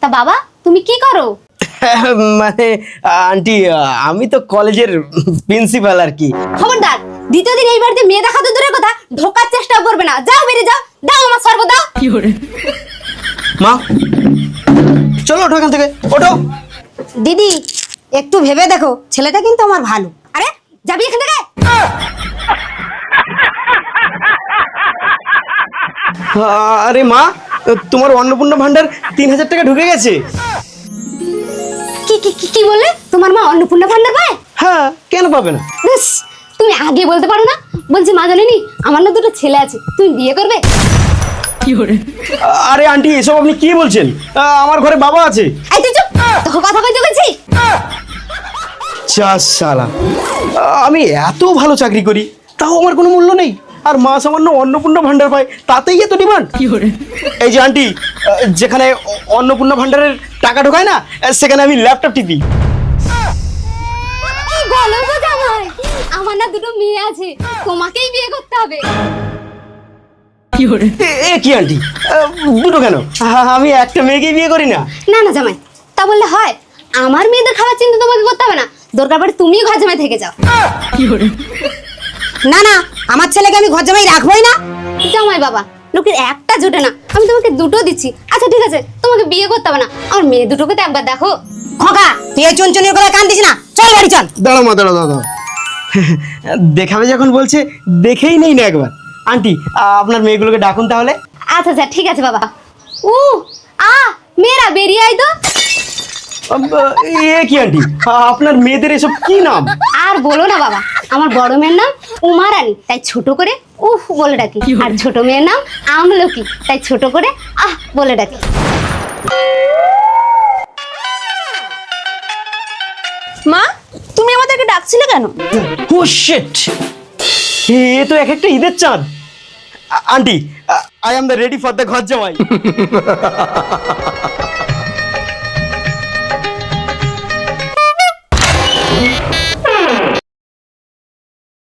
তা বাবা তুমি কি করো? মানে আন্টি আমি তো কলেজের প্রিন্সিপাল আর কি। খবরদার, দ্বিতীয় দিন এই বাড়িতে মেয়ে দেখা তো দূরের কথা, ঢোকার চেষ্টা করবে না। যাও, বেরিয়ে যাও। দাও আমার সর্ব দাও। মা চলো ওঠো এখান থেকে, ওঠো। দিদি একটু ভেবে দেখো, ছেলেটা কিন্তু আমার ভালো। আরে যাবি এখান থেকে? আরে মা, তোমার অন্নপূর্ণা ভান্ডার 3000 টাকা ঢুকে গেছে। কি কি কি বললে? তোমার মা অন্নপূর্ণা ভান্ডার পায়? হ্যাঁ, কেন পাবে না? বেশ, তুমি আগে বলতে পারো না? বলছি মা জানেনি আমার না দুটো ছেলে আছে, তুমি বিয়ে করবে? আরে আন্টি এসব আপনি কি বলছেন? আমার ঘরে বাবা আছে। এই তুই চুপ, তোকে কথা কইতে বলছি। চাস শালা, আমি এত ভালো চাকরি করি তাও আমার কোনো মূল্য নেই, আর মা সামান্য অন্নপূর্ণা ভান্ডার পায় তাতেই এত ডিমান্ড। এই যে আন্টি, যেখানে অন্নপূর্ণা ভান্ডারের টাকা ঢোকায় না, সেখানে আমি ল্যাপটপ টিপি। কি বলো গো জামাই, আমার না দুটো মেয়ে আছে, তোমাকেই বিয়ে করতে হবে। এ কি আন্টি, দুটো কেন? আমি একটা মেয়েকেই বিয়ে করি না। না না জামাই, তা বললে হয়? আমার মেয়েদের খাবার চিন্তা তোমাকে করতে হবে না, দরকার পড়ে তুমি ঘর জামাই থেকে যাও। না না, আমার ছেলেকে আমি ঘর জামাই রাখবোই না। জামাই বাবা, লোকের একটা জোটে না, আমি তোমাকে দুটো দিচ্ছি। আচ্ছা ঠিক আছে, তোমাকে বিয়ে করতে হবে না, আমার মেয়ে দুটোকে তো একবার দেখো। খোকা তুই এই চুনচুনির কথা কান দিস না, চল বাড়ি চল। দাঁড়াও মা, দাঁড়াও দাঁড়াও। দেখাবে যখন বলছে দেখেই নেই না একবার। আন্টি আপনার মেয়েগুলোকে ডাকুন তাহলে। আচ্ছা আচ্ছা ঠিক আছে বাবা। উ আ মেয়েরা বেরিয়ে আয় তো। এ কি আন্টি, আপনার মেয়েদের এসব কি নাম? আর বলো না বাবা, আমার বড় মেয়ের নাম উমারানী, তাই ছোট করে উফ বলে ডাকি। আর ছোট মেয়ের নাম আমলকি, তাই ছোট করে আহ বলে ডাকি। মা, তুমি আমাদেরকে ডাকছিলে কেন? ও শিট, এ তো এক একটা ঈদের চাঁদ। Aunty, I am the ready for the ঘর জামাই।